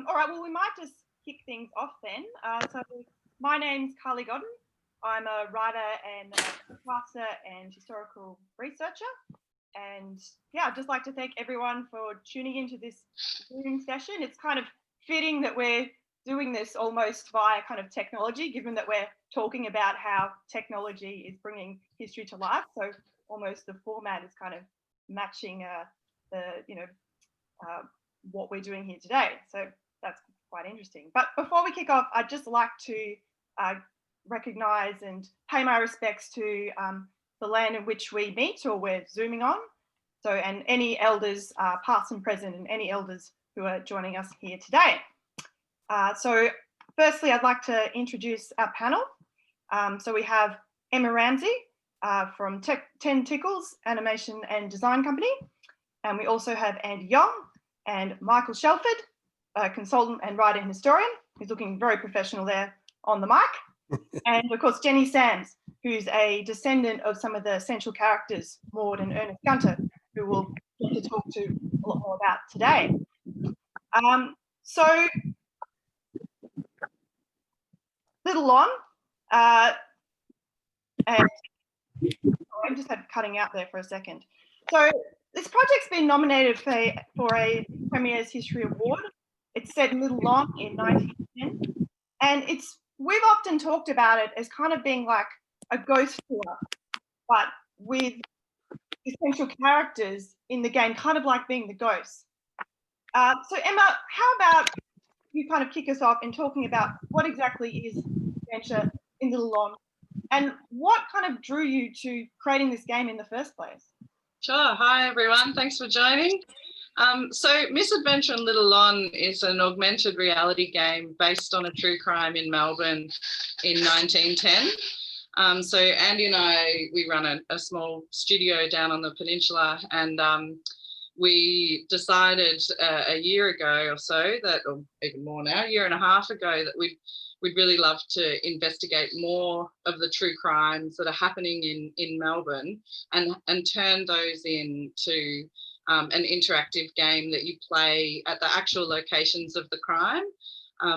All right, well, we might just kick things off then. So my name's Godden. I'm a writer and podcaster and historical researcher. And yeah, I'd just like to thank everyone for tuning into this Zoom session. It's kind of fitting that we're doing this almost via kind of technology, given that we're talking about how technology is bringing history to life. So almost the format is kind of matching what we're doing here today. So that's quite interesting. But before we kick off, I'd just like to recognise and pay my respects to the land in which we meet or we're Zooming on. So, and any elders past and present, and any elders who are joining us here today. So firstly, I'd like to introduce our panel. So we have Emma Ramsay from 10 Tickles Animation and Design Company. And we also have Andy Young and Michael Shelford, a consultant and writer and historian, who's looking very professional there on the mic. And of course, Jenny Sams, who's a descendant of some of the central characters, Maud and Ernest Gunter, who we'll get to talk to a lot more about today. So, Little Lon, and I'm just cutting out there for a second. So this project's been nominated for a Premier's History Award. It's set in Little Lon in 1910, and we've often talked about it as kind of being like a ghost tour, but with essential characters in the game, kind of like being the ghosts. So Emma, how about you kind of kick us off in talking about what exactly is Adventure in Little Lon, and what kind of drew you to creating this game in the first place? Sure. Hi, everyone. Thanks for joining. So Misadventure in Little Lon is an augmented reality game based on a true crime in Melbourne in 1910. So Andy and we run a small studio down on the peninsula, and we decided a year ago or so or even more now, a year and a half ago, that we'd really love to investigate more of the true crimes that are happening in Melbourne and turn those into an interactive game that you play at the actual locations of the crime.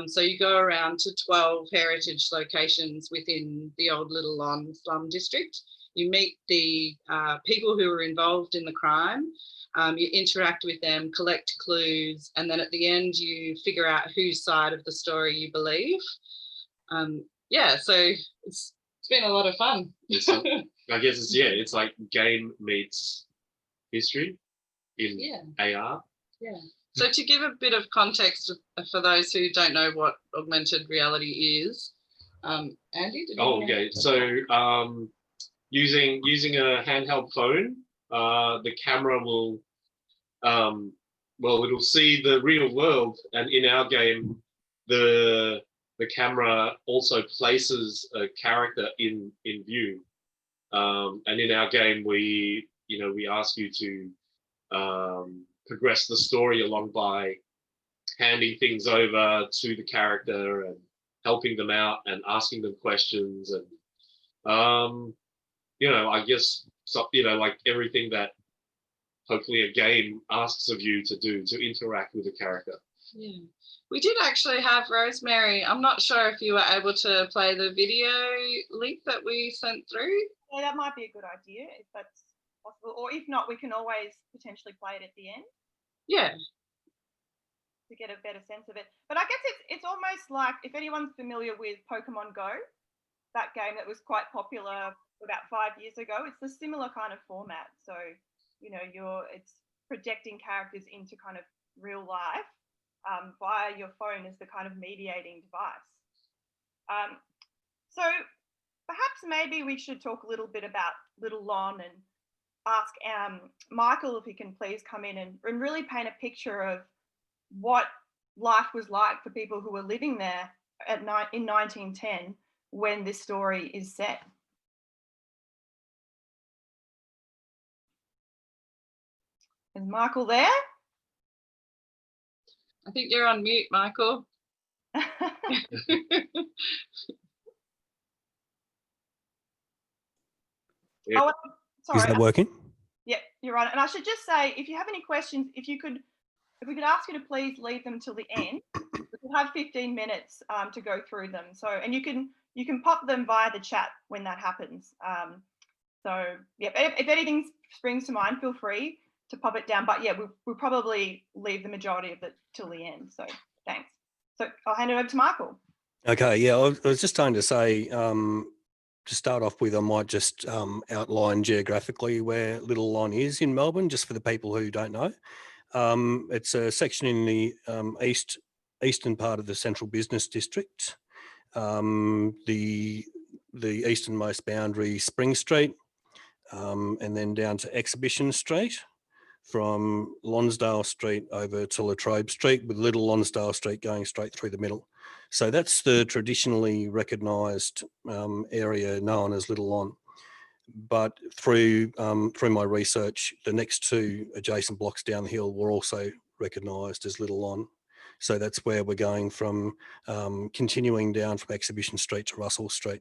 So you go around to 12 heritage locations within the old Little Lon slum district. You meet the people who were involved in the crime. You interact with them, collect clues, and then at the end you figure out whose side of the story you believe. So it's been a lot of fun. I guess it's like game meets history in AR. Yeah. So to give a bit of context for those who don't know what augmented reality is, Andy, So using a handheld phone, the camera will it'll see the real world, and in our game the camera also places a character in view, and in our game we ask you to progress the story along by handing things over to the character and helping them out and asking them questions, and I guess like everything that hopefully a game asks of you to do, to interact with a character. Yeah. We did actually have Rosemary. I'm not sure if you were able to play the video link that we sent through. Yeah, that might be a good idea if that's possible. Or if not, we can always potentially play it at the end. Yeah. To get a better sense of it. But I guess it's almost like, if anyone's familiar with Pokemon Go, that game that was quite popular about 5 years ago, it's a similar kind of format. So, it's projecting characters into kind of real life via your phone as the kind of mediating device. So perhaps maybe we should talk a little bit about Little Lon and ask Michael if he can please come in and really paint a picture of what life was like for people who were living there in 1910 when this story is set. Is Michael there? I think you're on mute, Michael. Is that working? Yeah, you're right. And I should just say, if you have any questions, if you could if we could ask you to please leave them till the end. We'll have 15 minutes to go through them. So, and you can pop them via the chat when that happens. So yeah, if anything springs to mind, feel free to pop it down. But yeah, we'll probably leave the majority of it till the end. So thanks. So I'll hand it over to Michael. Okay, yeah, I was just going to say, to start off with, I might just outline geographically where Little Lon is in Melbourne, just for the people who don't know. It's a section in the eastern part of the Central Business District. The easternmost boundary, Spring Street, and then down to Exhibition Street, from Lonsdale Street over to Latrobe Street, with Little Lonsdale Street going straight through the middle. So that's the traditionally recognised area known as Little Lon. But through my research, the next two adjacent blocks down the hill were also recognised as Little Lon. So that's where we're going from, continuing down from Exhibition Street to Russell Street,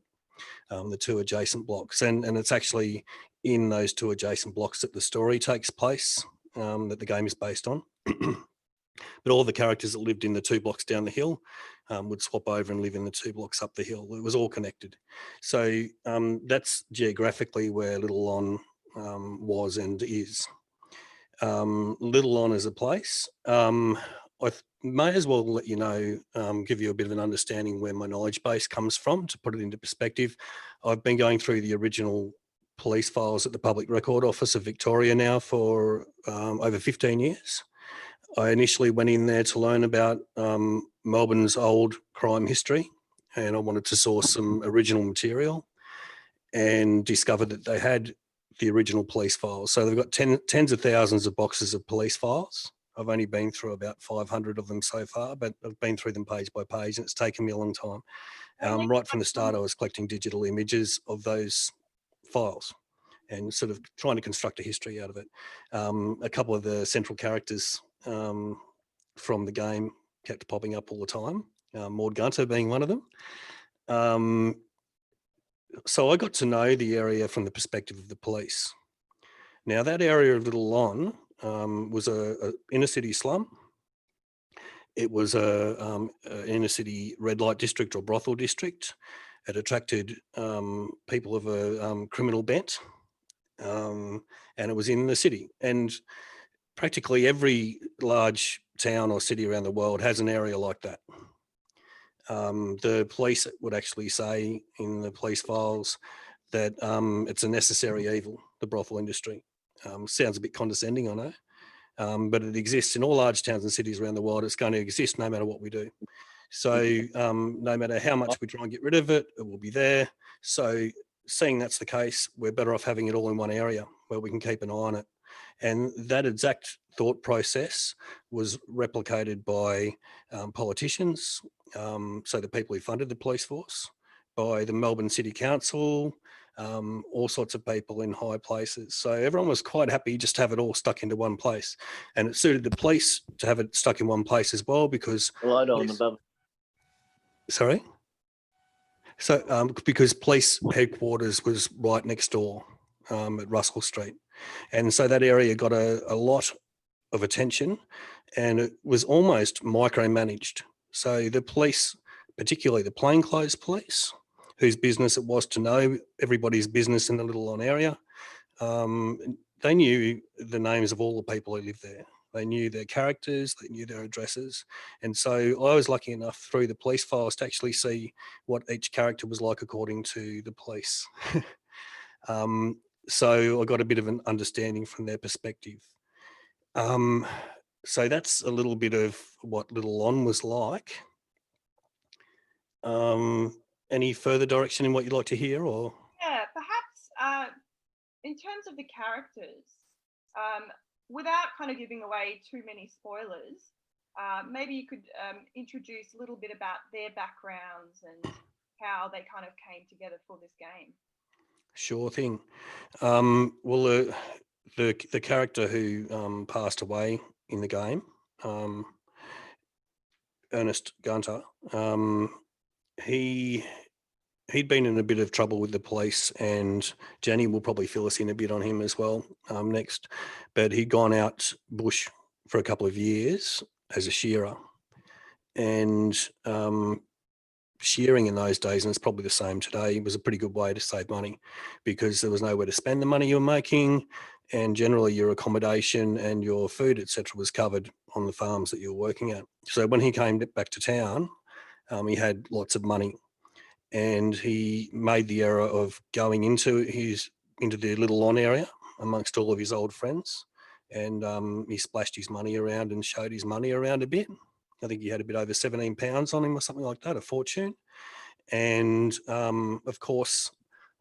the two adjacent blocks. And it's actually in those two adjacent blocks that the story takes place, that the game is based on. But all the characters that lived in the two blocks down the hill would swap over and live in the two blocks up the hill. It was all connected. So that's geographically where Little Lon was and is. Little Lon is a place. I may as well let you know, give you a bit of an understanding where my knowledge base comes from, to put it into perspective. I've been going through the original police files at the Public Record Office of Victoria now for over 15 years. I initially went in there to learn about Melbourne's old crime history, and I wanted to source some original material, and discovered that they had the original police files. So they've got tens of thousands of boxes of police files. I've only been through about 500 of them so far, but I've been through them page by page, and it's taken me a long time. Right from the start, I was collecting digital images of those files and sort of trying to construct a history out of it. A couple of the central characters from the game kept popping up all the time, Maud Gunter being one of them. So I got to know the area from the perspective of the police. Now, that area of Little Lon was a inner city slum. It was a inner city red light district or brothel district. It attracted people of a criminal bent, and it was in the city. And practically every large town or city around the world has an area like that. The police would actually say in the police files that it's a necessary evil, the brothel industry. Sounds a bit condescending, I know, but it exists in all large towns and cities around the world. It's going to exist no matter what we do. So no matter how much we try and get rid of it, it will be there. So seeing that's the case, we're better off having it all in one area where we can keep an eye on it. And that exact thought process was replicated by politicians, so the people who funded the police force, by the Melbourne City Council, all sorts of people in high places. So everyone was quite happy just to have it all stuck into one place. And it suited the police to have it stuck in one place as well, because... Light on above. Sorry? So because police headquarters was right next door at Russell Street. And so that area got a lot of attention, and it was almost micromanaged. So the police, particularly the plainclothes police, whose business it was to know everybody's business in the Little Lon area, they knew the names of all the people who lived there. They knew their characters, they knew their addresses. And so I was lucky enough through the police files to actually see what each character was like according to the police. So I got a bit of an understanding from their perspective. So that's a little bit of what Little Lon was like. Any further direction in what you'd like to hear, or? Yeah, perhaps in terms of the characters, without kind of giving away too many spoilers, maybe you could introduce a little bit about their backgrounds and how they kind of came together for this game. Sure thing. Well, the character who passed away in the game, Ernest Gunter, he'd been in a bit of trouble with the police, and Jenny will probably fill us in a bit on him as well next. But he'd gone out bush for a couple of years as a shearer. And shearing in those days, and it's probably the same today, was a pretty good way to save money because there was nowhere to spend the money you were making, and generally your accommodation and your food, etc., was covered on the farms that you were working at. So when he came back to town, he had lots of money, and he made the error of going into the Little Lon area amongst all of his old friends, and he splashed his money around and showed his money around a bit. I think he had a bit over 17 pounds on him or something like that, a fortune. And of course,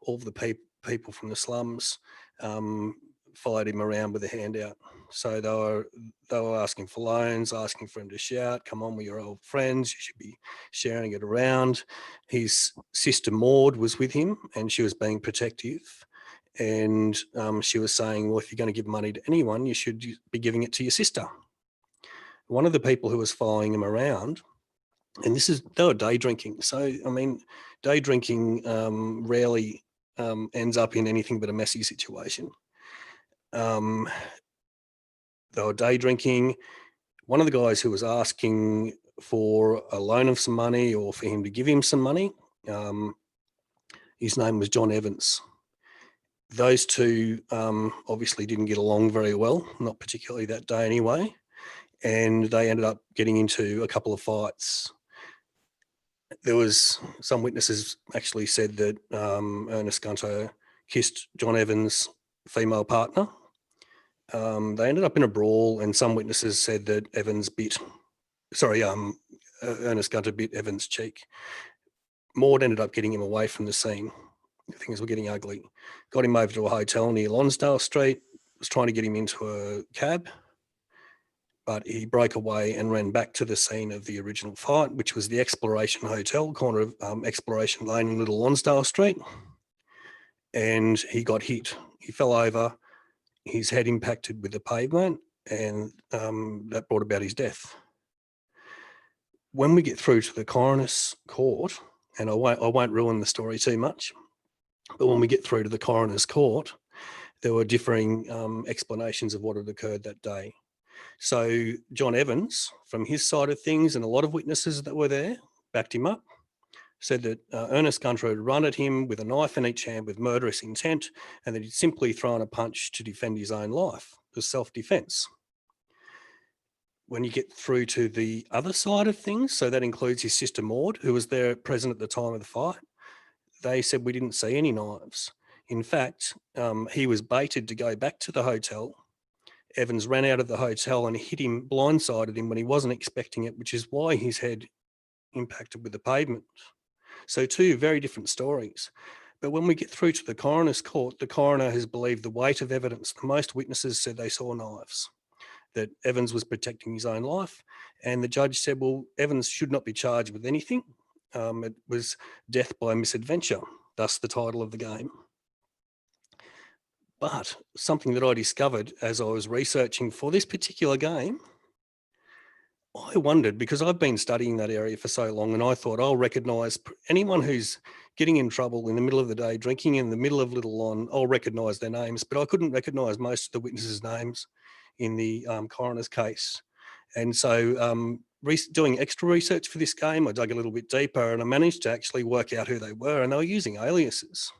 all of the people from the slums followed him around with a handout. So they were asking for loans, asking for him to shout, "Come on, we're your old friends, you should be sharing it around." His sister Maud was with him, and she was being protective. And she was saying, well, if you're going to give money to anyone, you should be giving it to your sister. One of the people who was following him around, and they were day drinking. So, I mean, day drinking rarely ends up in anything but a messy situation. They were day drinking. One of the guys who was asking for a loan of some money or for him to give him some money, his name was John Evans. Those two obviously didn't get along very well, not particularly that day anyway. And they ended up getting into a couple of fights. There was some witnesses actually said that Ernest Gunter kissed John Evans' female partner. They ended up in a brawl, and some witnesses said that Ernest Gunter bit Evans' cheek. Maud ended up getting him away from the scene. Things were getting ugly. Got him over to a hotel near Lonsdale Street, was trying to get him into a cab, but he broke away and ran back to the scene of the original fight, which was the Exploration Hotel, corner of Exploration Lane and Little Lonsdale Street. And he got hit. He fell over, his head impacted with the pavement, and that brought about his death. When we get through to the coroner's court, and I won't ruin the story too much, but when we get through to the coroner's court, there were differing explanations of what had occurred that day. So John Evans, from his side of things, and a lot of witnesses that were there, backed him up, said that Ernest Gunter had run at him with a knife in each hand with murderous intent, and that he'd simply thrown a punch to defend his own life, as self-defence. When you get through to the other side of things, so that includes his sister Maud, who was there present at the time of the fight, they said we didn't see any knives. In fact, he was baited to go back to the hotel. Evans ran out of the hotel and hit him, blindsided him when he wasn't expecting it, which is why his head impacted with the pavement. So two very different stories. But when we get through to the coroner's court, the coroner has believed the weight of evidence. Most witnesses said they saw knives, that Evans was protecting his own life. And the judge said, well, Evans should not be charged with anything. It was death by misadventure, thus the title of the game. But something that I discovered as I was researching for this particular game, I wondered, because I've been studying that area for so long, and I thought I'll recognise anyone who's getting in trouble in the middle of the day, drinking in the middle of Little Lon, I'll recognise their names, but I couldn't recognise most of the witnesses' names in the coroner's case. And so doing extra research for this game, I dug a little bit deeper and I managed to actually work out who they were, and they were using aliases.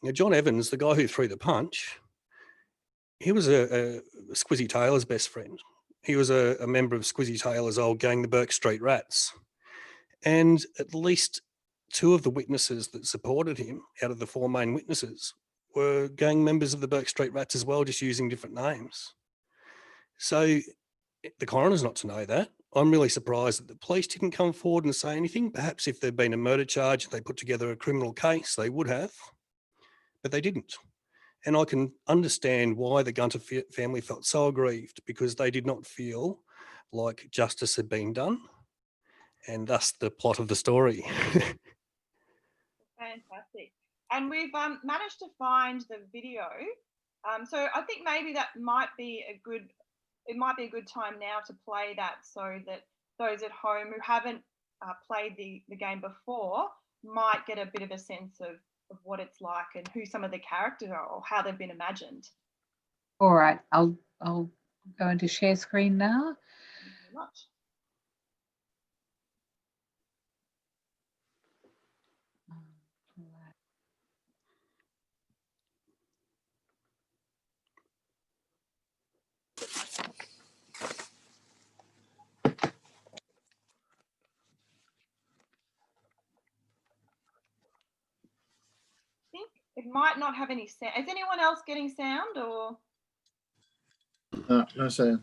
Now, John Evans, the guy who threw the punch, he was a Squizzy Taylor's best friend. He was a member of Squizzy Taylor's old gang, the Burke Street Rats. And at least two of the witnesses that supported him out of the four main witnesses were gang members of the Burke Street Rats as well, just using different names. So the coroner's not to know that. I'm really surprised that the police didn't come forward and say anything. Perhaps if there'd been a murder charge and they put together a criminal case, they would have, but they didn't. And I can understand why the Gunter family felt so aggrieved, because they did not feel like justice had been done, and thus the plot of the story. Fantastic. And we've managed to find the video. So I think maybe that might be a good time now to play that, so that those at home who haven't played the game before might get a bit of a sense of what it's like and who some of the characters are or how they've been imagined. All right, I'll I'm going to share screen now. Thank you very much. I think it might not have any sound. Is anyone else getting sound or? No sound.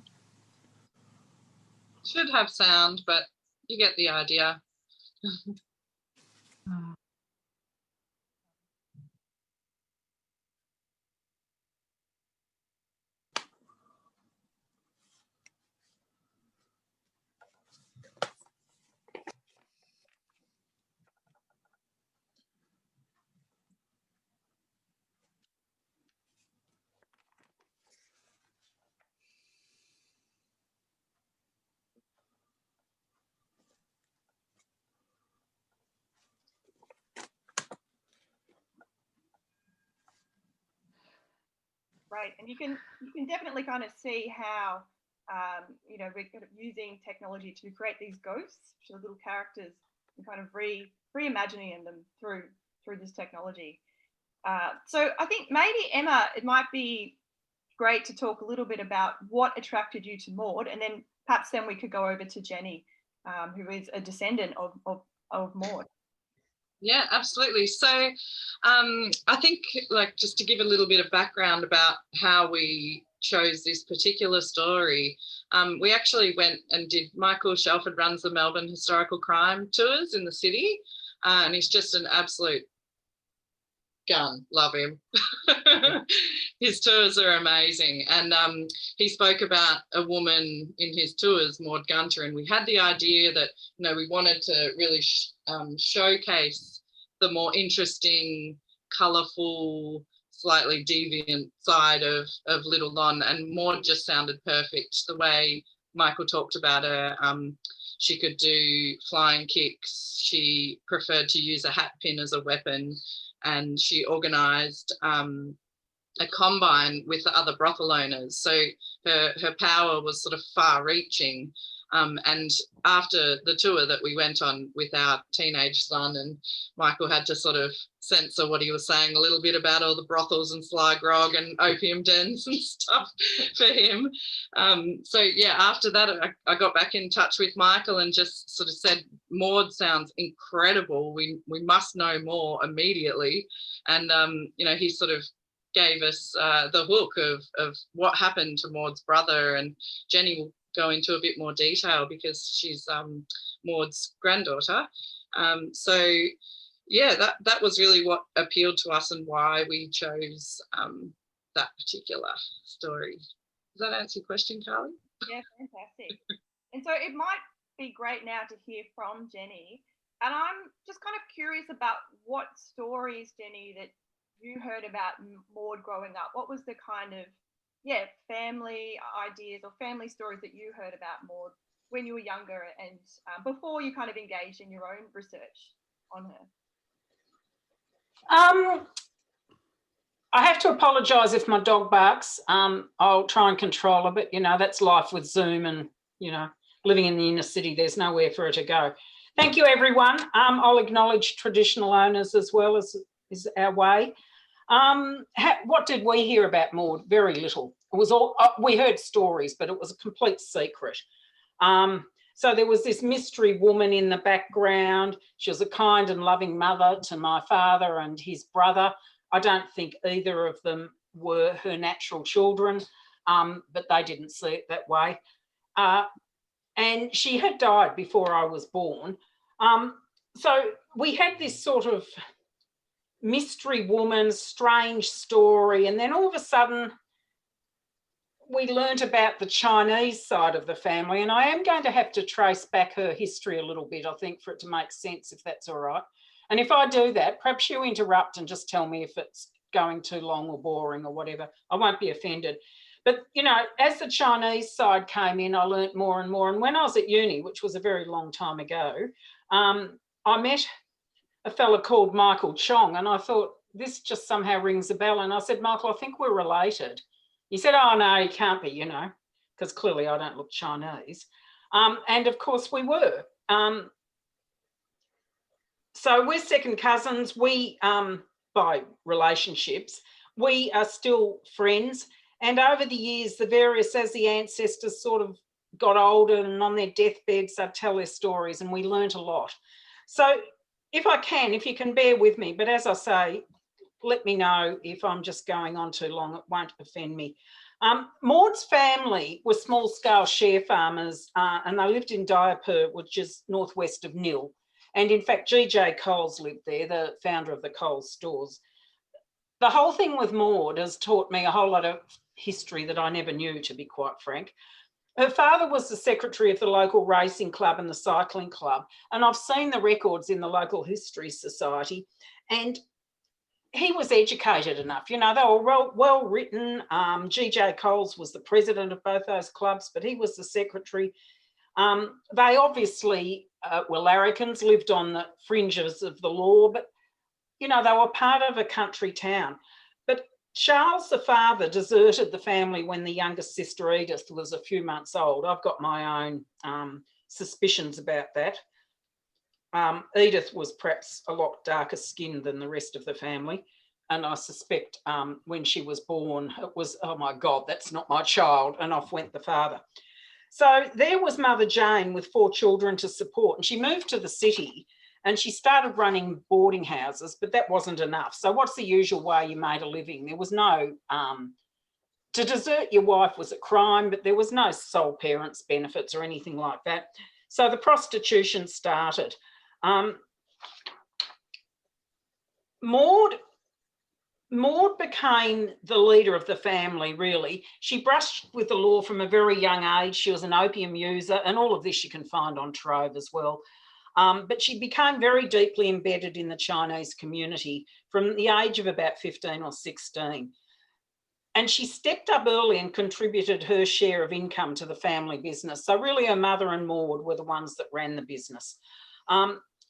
Should have sound, but you get the idea. Right, and you can definitely kind of see how you know, we're kind of using technology to create these ghosts, which are little characters, and kind of reimagining them through this technology. So I think maybe Emma, it might be great to talk a little bit about what attracted you to Maud, and then perhaps then we could go over to Jenny, who is a descendant of Maud. Yeah, absolutely. So I think, like, just to give a little bit of background about how we chose this particular story, we actually went and did, Michael Shelford runs the Melbourne Historical Crime Tours in the city, and he's just an absolute gun. Love him. His tours are amazing. And he spoke about a woman in his tours, Maud Gunter, and we had the idea that, you know, we wanted to really showcase the more interesting, colourful, slightly deviant side of Little Lon, and Maud just sounded perfect. The way Michael talked about her, she could do flying kicks, she preferred to use a hat pin as a weapon, and she organised a combine with the other brothel owners. So her power was sort of far-reaching. And after the tour that we went on with our teenage son, and Michael had to sort of censor what he was saying a little bit about all the brothels and sly grog and opium dens and stuff for him. So yeah, after that, I got back in touch with Michael and just sort of said, Maud sounds incredible. We must know more immediately. And, you know, he sort of gave us the hook of what happened to Maud's brother, and Jenny will go into a bit more detail because she's Maud's granddaughter. So yeah, that was really what appealed to us and why we chose that particular story. Does that answer your question, Carly? Yeah, fantastic. And so it might be great now to hear from Jenny. And I'm just kind of curious about what stories, Jenny, that you heard about Maud growing up. What was the kind of, family ideas or family stories that you heard about Maud when you were younger and before you kind of engaged in your own research on her? I have to apologise if my dog barks. I'll try and control her, but, you know, that's life with Zoom and, you know, living in the inner city, there's nowhere for her to go. Thank you, everyone. I'll acknowledge traditional owners as well, as is our way. What did we hear about Maud? Very little. It was all, we heard stories, but it was a complete secret. So there was this mystery woman in the background. She was a kind and loving mother to my father and his brother. I don't think either of them were her natural children, but they didn't see it that way. And she had died before I was born. So we had this sort of mystery woman, strange story, and then all of a sudden we learnt about the Chinese side of the family, and I am going to have to trace back her history a little bit, I think, for it to make sense, if that's all right. And if I do that, perhaps you interrupt and just tell me if it's going too long or boring or whatever. I won't be offended. But, you know, as the Chinese side came in, I learnt more and more. And when I was at uni, which was a very long time ago, I met a fella called Michael Chong, and I thought, this just somehow rings a bell. And I said, Michael, I think we're related. He said, oh, no, you can't be, you know, because clearly I don't look Chinese. And of course we were. So we're second cousins. We, by relationships, we are still friends. And over the years, as the ancestors sort of got older and on their deathbeds, they'd tell their stories, and we learnt a lot. So if you can bear with me, but as I say, let me know if I'm just going on too long, it won't offend me. Maud's family were small-scale share farmers, and they lived in Diapur, which is northwest of Nil. And in fact, G.J. Coles lived there, the founder of the Coles stores. The whole thing with Maud has taught me a whole lot of history that I never knew, to be quite frank. Her father was the secretary of the local racing club and the cycling club, and I've seen the records in the local history society, and he was educated enough. You know, they were well written. G.J. Coles was the president of both those clubs, but he was the secretary. They obviously were larrikins, lived on the fringes of the law, but, you know, they were part of a country town. But Charles, the father, deserted the family when the youngest sister, Edith, was a few months old. I've got my own suspicions about that. Edith was perhaps a lot darker skinned than the rest of the family. And I suspect when she was born, it was, oh my God, that's not my child. And off went the father. So there was Mother Jane with 4 children to support. And she moved to the city and she started running boarding houses, but that wasn't enough. So what's the usual way you made a living? There was no, to desert your wife was a crime, but there was no sole parents benefits or anything like that. So the prostitution started. Maud became the leader of the family, really. She brushed with the law from a very young age. She was an opium user, and all of this you can find on Trove as well. But she became very deeply embedded in the Chinese community from the age of about 15 or 16. And she stepped up early and contributed her share of income to the family business. So really her mother and Maud were the ones that ran the business.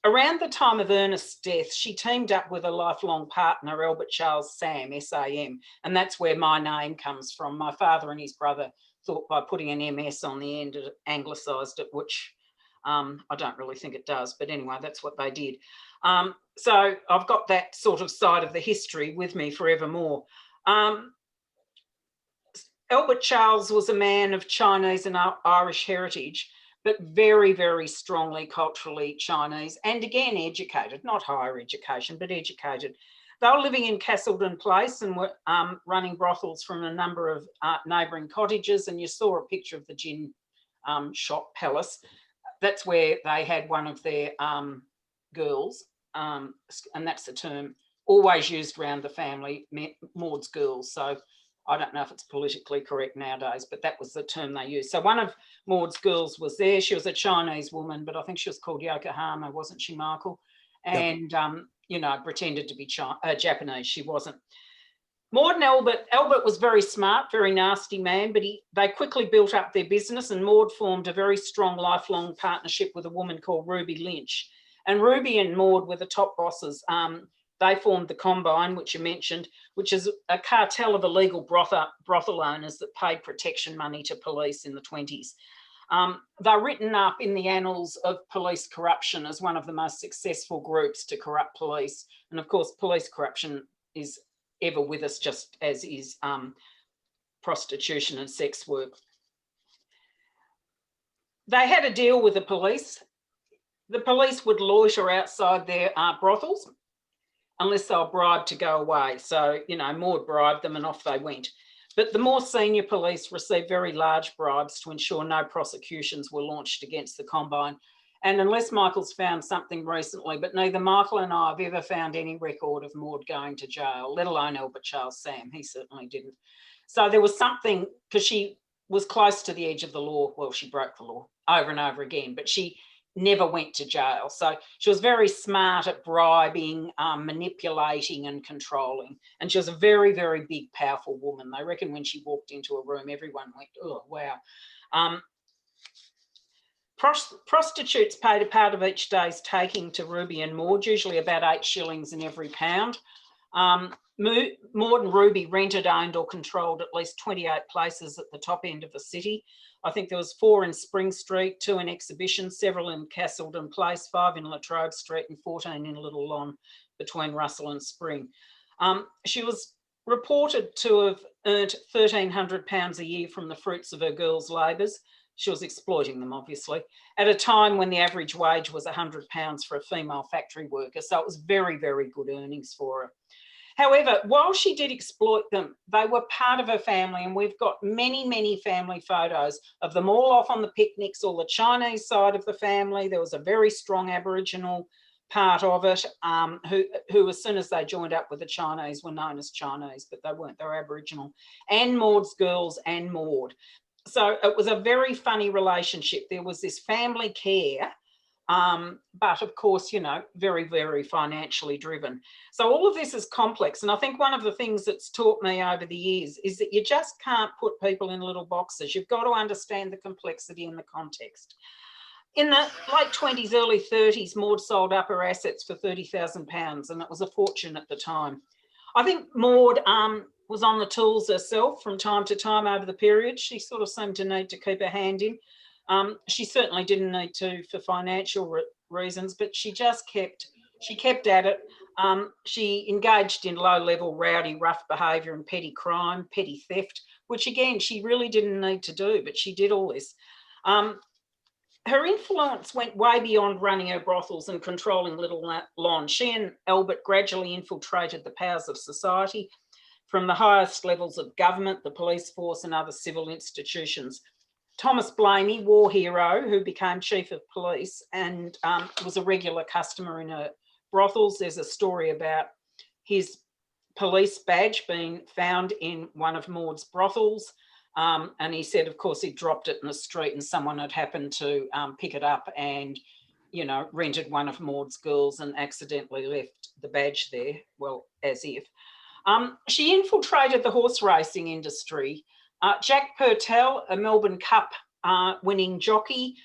Around the time of Ernest's death, she teamed up with a lifelong partner, Albert Charles Sam, S-A-M, and that's where my name comes from. My father and his brother thought by putting an MS on the end it anglicised it, which I don't really think it does, but anyway, that's what they did. So I've got that sort of side of the history with me forevermore. Albert Charles was a man of Chinese and Irish heritage, but very, very strongly culturally Chinese, and again, educated, not higher education, but educated. They were living in Castleton Place and were running brothels from a number of neighbouring cottages, and you saw a picture of the gin shop palace. That's where they had one of their girls, and that's the term always used around the family, Maud's girls. So I don't know if it's politically correct nowadays, but that was the term they used. So one of Maud's girls was there. She was a Chinese woman, but I think she was called Yokohama, wasn't she, Michael? And, yep. You know, pretended to be Japanese. She wasn't. Maud and Albert was very smart, very nasty man, but they quickly built up their business, and Maud formed a very strong lifelong partnership with a woman called Ruby Lynch. And Ruby and Maud were the top bosses. They formed the Combine, which you mentioned, which is a cartel of illegal brothel owners that paid protection money to police in the 20s. They're written up in the annals of police corruption as one of the most successful groups to corrupt police. And of course, police corruption is ever with us, just as is prostitution and sex work. They had a deal with the police. The police would loiter outside their brothels unless they were bribed to go away. So, you know, Maud bribed them and off they went. But the more senior police received very large bribes to ensure no prosecutions were launched against the Combine. And unless Michael's found something recently, but neither Michael and I have ever found any record of Maud going to jail, let alone Albert Charles Sam. He certainly didn't. So there was something, because she was close to the edge of the law. Well, she broke the law over and over again, but she never went to jail. So she was very smart at bribing, manipulating and controlling. And she was a very, very big, powerful woman. They reckon when she walked into a room, everyone went, oh, wow. Prostitutes paid a part of each day's taking to Ruby and Maud, usually about 8 shillings in every pound. Maud and Ruby rented, owned or controlled at least 28 places at the top end of the city. I think there was 4 in Spring Street, 2 in Exhibition, several in Castleton Place, 5 in Latrobe Street and 14 in Little Lon between Russell and Spring. She was reported to have earned £1,300 a year from the fruits of her girls' labours. She was exploiting them, obviously, at a time when the average wage was £100 for a female factory worker. So it was very, very good earnings for her. However, while she did exploit them, they were part of her family, and we've got many, many family photos of them all off on the picnics, all the Chinese side of the family. There was a very strong Aboriginal part of it, who as soon as they joined up with the Chinese were known as Chinese, but they weren't, they were Aboriginal, and Maud's girls and Maud. So it was a very funny relationship. There was this family care, but of course, you know, very, very financially driven. So all of this is complex. And I think one of the things that's taught me over the years is that you just can't put people in little boxes. You've got to understand the complexity and the context. In the late 20s, early 30s, Maud sold up her assets for £30,000, and it was a fortune at the time. I think Maud was on the tools herself from time to time over the period. She sort of seemed to need to keep her hand in. She certainly didn't need to for financial reasons, but she just kept at it. She engaged in low-level, rowdy, rough behaviour and petty crime, petty theft, which again, she really didn't need to do, but she did all this. Her influence went way beyond running her brothels and controlling Little Lon. She and Albert gradually infiltrated the powers of society from the highest levels of government, the police force and other civil institutions. Thomas Blamey, war hero, who became chief of police and was a regular customer in her brothels. There's a story about his police badge being found in one of Maud's brothels. And he said, of course, he dropped it in the street and someone had happened to pick it up and, you know, rented one of Maud's girls and accidentally left the badge there. Well, as if. She infiltrated the horse racing industry. Jack Purtell, a Melbourne Cup winning jockey,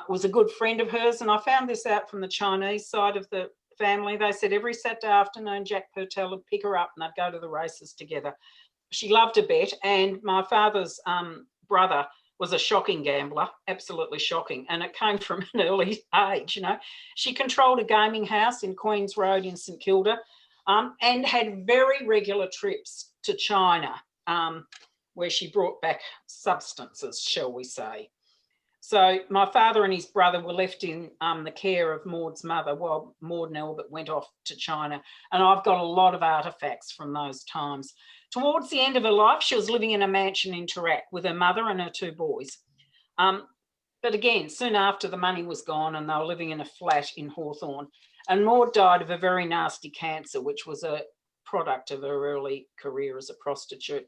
was a good friend of hers. And I found this out from the Chinese side of the family. They said every Saturday afternoon, Jack Purtell would pick her up and they'd go to the races together. She loved a bet, and my father's brother was a shocking gambler, absolutely shocking, and it came from an early age, you know. She controlled a gaming house in Queen's Road in St Kilda and had very regular trips to China where she brought back substances, shall we say. So my father and his brother were left in the care of Maud's mother while Maud and Albert went off to China, and I've got a lot of artefacts from those times. Towards the end of her life, she was living in a mansion in Toorak with her mother and her 2 boys. But again, soon after, the money was gone and they were living in a flat in Hawthorn. And Maud died of a very nasty cancer, which was a product of her early career as a prostitute.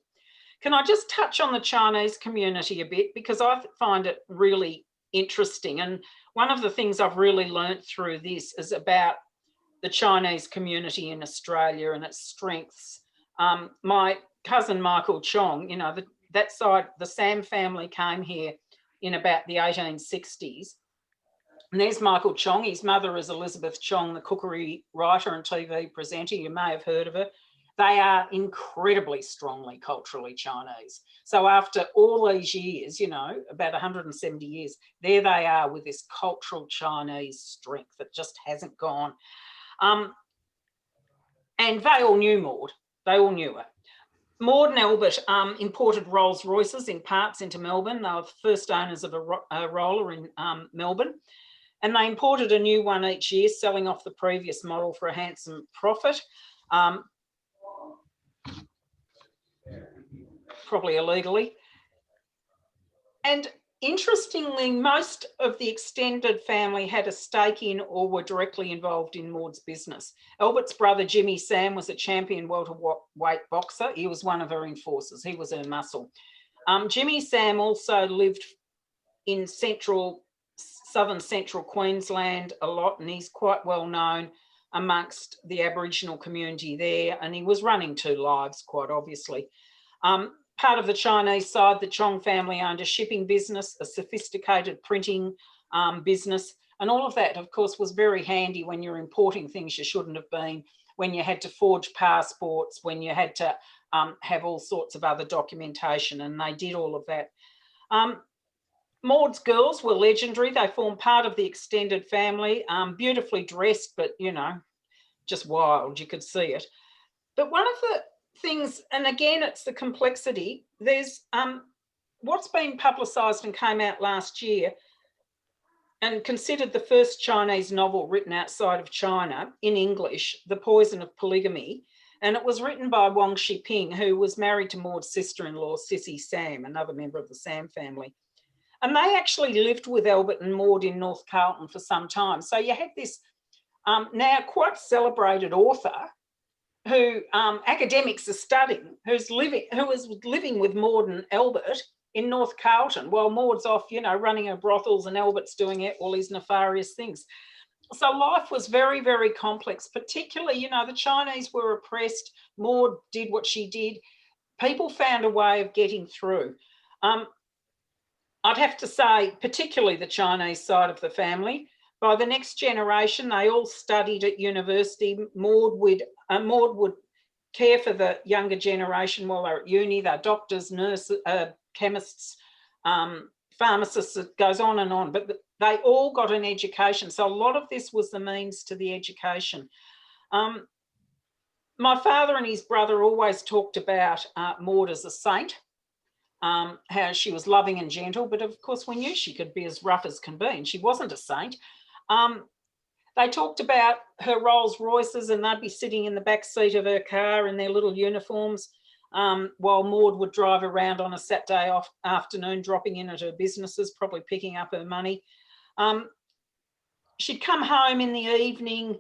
Can I just touch on the Chinese community a bit? Because I find it really interesting. And one of the things I've really learnt through this is about the Chinese community in Australia and its strengths. My cousin Michael Chong, you know, that side, the Sam family came here in about the 1860s. And there's Michael Chong. His mother is Elizabeth Chong, the cookery writer and TV presenter. You may have heard of her. They are incredibly strongly culturally Chinese. So after all these years, you know, about 170 years, there they are with this cultural Chinese strength that just hasn't gone. And they all knew Maud. They all knew her. Maud and Albert imported Rolls Royces in parts into Melbourne. They were the first owners of a roller in Melbourne. And they imported a new one each year, selling off the previous model for a handsome profit. Probably illegally. And interestingly, most of the extended family had a stake in or were directly involved in Maud's business. Albert's brother, Jimmy Sam, was a champion welterweight boxer. He was one of her enforcers. He was her muscle. Jimmy Sam also lived in southern central Queensland a lot, and he's quite well known amongst the Aboriginal community there, and he was running 2 lives, quite obviously. Part of the Chinese side, the Chong family owned a shipping business, a sophisticated printing business, and all of that, of course, was very handy when you're importing things you shouldn't have been, when you had to forge passports, when you had to have all sorts of other documentation, and they did all of that. Maud's girls were legendary. They formed part of the extended family, beautifully dressed, but, you know, just wild. You could see it. But one of the things, and again, it's the complexity, there's what's been publicised and came out last year and considered the first Chinese novel written outside of China in English, The Poison of Polygamy. And it was written by Wang Shiping, who was married to Maud's sister-in-law, Sissy Sam, another member of the Sam family. And they actually lived with Albert and Maud in North Carlton for some time. So you had this now quite celebrated author who academics are studying, who was living with Maud and Albert in North Carlton while Maud's off, you know, running her brothels and Albert's doing all these nefarious things. So life was very, very complex, particularly, you know, the Chinese were oppressed. Maud did what she did. People found a way of getting through. I'd have to say, particularly the Chinese side of the family, by the next generation, they all studied at university. Maud would care for the younger generation while they're at uni. They're doctors, nurses, chemists, pharmacists, it goes on and on. But they all got an education. So a lot of this was the means to the education. My father and his brother always talked about Maud as a saint. How she was loving and gentle, but of course we knew she could be as rough as can be, and she wasn't a saint. They talked about her Rolls Royces, and they'd be sitting in the back seat of her car in their little uniforms while Maud would drive around on a Saturday afternoon, dropping in at her businesses, probably picking up her money. She'd come home in the evening.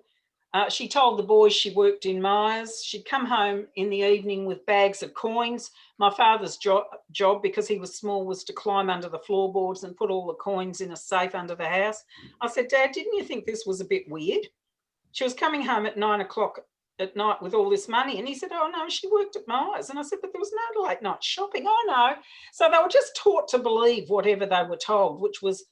She told the boys she worked in Myers. She'd come home in the evening with bags of coins. My father's job, because he was small, was to climb under the floorboards and put all the coins in a safe under the house. I said, Dad, didn't you think this was a bit weird? She was coming home at 9 o'clock at night with all this money. And he said, oh, no, she worked at Myers. And I said, but there was no late night shopping. Oh, no. So they were just taught to believe whatever they were told, which was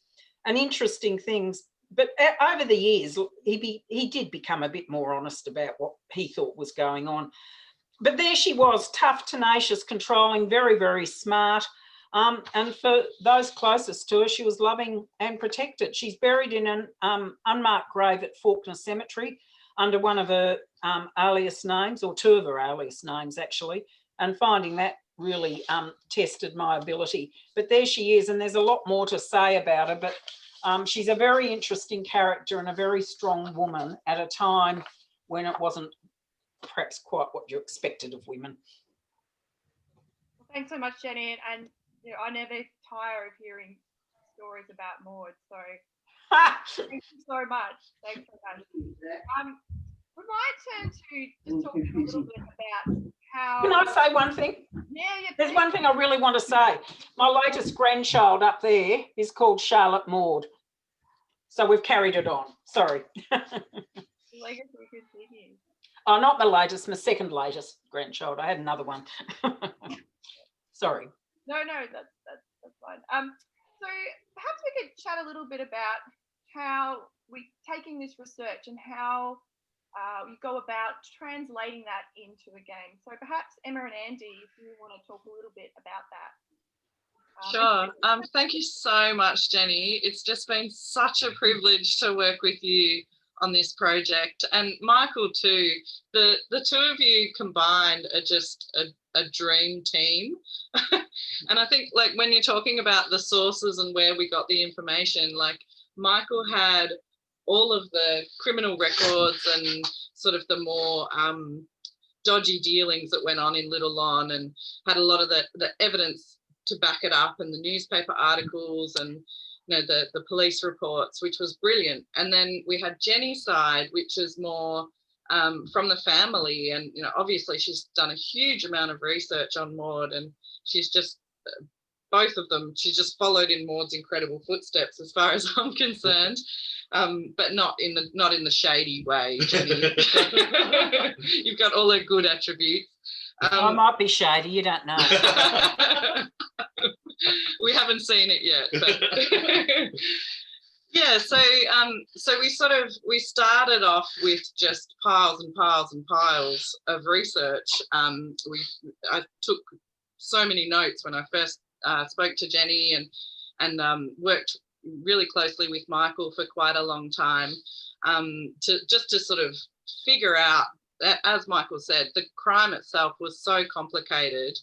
an interesting thing. But over the years, he did become a bit more honest about what he thought was going on. But there she was, tough, tenacious, controlling, very, very smart. And for those closest to her, she was loving and protected. She's buried in an unmarked grave at Faulkner Cemetery under one of her alias names, or two of her alias names, actually. And finding that really tested my ability. But there she is, and there's a lot more to say about her, but she's a very interesting character and a very strong woman at a time when it wasn't perhaps quite what you expected of women. Well, thanks so much, Jenny. And you know, I never tire of hearing stories about Maud. So thank you so much. Thanks so much. We might turn to just talk a little bit about how. Can I say one thing? Yeah. There's one thing I really want to say. My latest grandchild up there is called Charlotte Maud. So we've carried it on. Sorry. Legacy continues. Oh, not my latest, my second latest grandchild. I had another one. Sorry. No, that's fine. So perhaps we could chat a little bit about how we're taking this research and how you go about translating that into a game. So perhaps Emma and Andy, if you want to talk a little bit about that. Sure. Thank you so much, Jenny. It's just been such a privilege to work with you on this project, and Michael too. The two of you combined are just a dream team. And I think, like, when you're talking about the sources and where we got the information, like, Michael had all of the criminal records and sort of the more dodgy dealings that went on in Little Lon, and had a lot of the evidence to back it up, and the newspaper articles, and you know, the police reports, which was brilliant. And then we had Jenny's side, which is more from the family, and you know, obviously she's done a huge amount of research on Maud, and she's just both of them, she just followed in Maud's incredible footsteps as far as I'm concerned. But not in the shady way, Jenny. You've got all her good attributes. I might be shady, you don't know. We haven't seen it yet. But Yeah, so we started off with just piles and piles and piles of research. I took so many notes when I first spoke to Jenny, and worked really closely with Michael for quite a long time, to sort of figure out, as Michael said, the crime itself was so complicated,